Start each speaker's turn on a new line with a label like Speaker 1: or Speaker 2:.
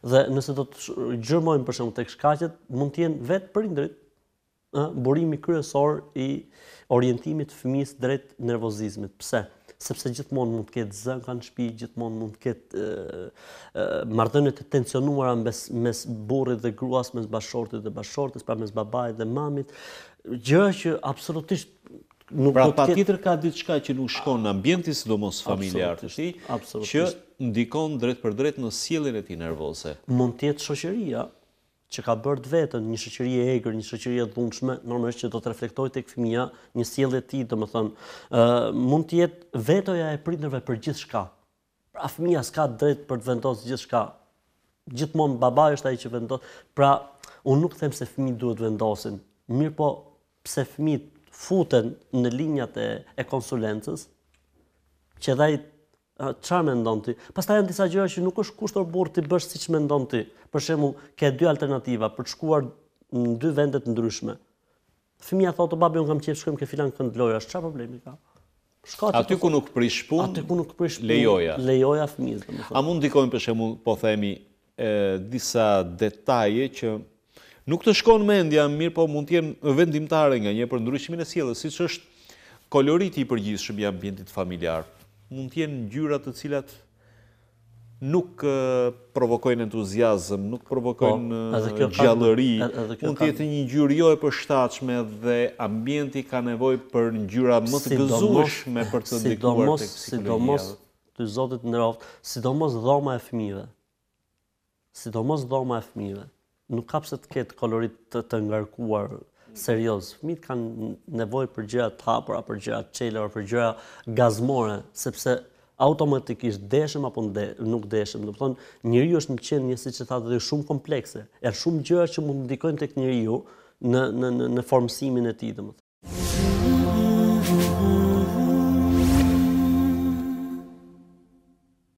Speaker 1: Dhe nëse do të gjërmojmë për shembull tek shkaqet, mund të jenë vetë prindrit, burimi kryesor i orientimit të fëmijës drejt nervozizmit. Pse? Sepse gjithmonë mund të ketë zënka në shtëpi, gjithmonë mund të ketë marrëdhënie të tensionuara mes burrit dhe gruas, mes bashkëshortit dhe bashkëshortes, pra mes babait dhe mamit, gjëra që absolutisht nuk
Speaker 2: pra
Speaker 1: do të ketë.
Speaker 2: patjetër ka diçka që nuk shkon në ambientin sidomos familjar të tij, që ndikon drejt për drejt në sjelljen e tij nervoze.
Speaker 1: Mund të jetë shoqëria që ka bërë të vetën një shoqëri e egër, një shoqëri e dhunshme, normalisht që do të reflektojë tek fëmia një sjellje e tij, domethënë, mund të jetë vetoja e prindërve për gjithçka. Pra fëmia s'ka drejt për të vendosur gjithçka. Gjithmonë babai është ai që vendos. Pra, unë nuk them se fëmijët duhet vendosin, mirë po pse fëmijët futen në linjat e konsulencës, që dhaj çfarë mendon ti? Pastaj janë disa gjëra që nuk është kushtor burr ti bësh siç mendon ti. Për shembull, ke dy alternativa për të shkuar në dy vende të ndryshme. Fëmia thotë, babi, unë kam qejf shkojmë ke filan kënd lojash, çfarë problemi ka?
Speaker 2: Aty ku nuk prish punë,
Speaker 1: lejoja fëmijës, domethënë.
Speaker 2: A mund ndikojnë për shembull, po themi, disa detaje që nuk të shkon mendja, mirë po mund të jenë vendimtare nga një për ndryshimin e sjelljes, siç është koloriti i përgjithshëm i ambientit familjar. Mund të jenë ngjyra të cilat nuk provokojnë entuziazëm, nuk provokojnë gjallëri. Mund të jetë një ngjyrë jo e përshtatshme dhe ambienti ka nevojë për ngjyra më të gëzueshme për të ndikuar tek psikologjia.
Speaker 1: Sidomos, ty Zotit nderoft, sidomos dhoma e fëmijëve. Sidomos dhoma e fëmijëve. Nuk ka pse të ketë kolorit të ngarkuar serioz. Fëmijët kanë nevojë për gjëra të hapura, për gjëra të çelura, për gjëra gazmore, sepse automatikisht deshëm apo nuk deshëm. Do të thonë, njeriu është një qenie, siç e thatë, shumë komplekse. Është shumë gjëra që mund të ndikojnë tek njeriu në formësimin e tij, domethënë.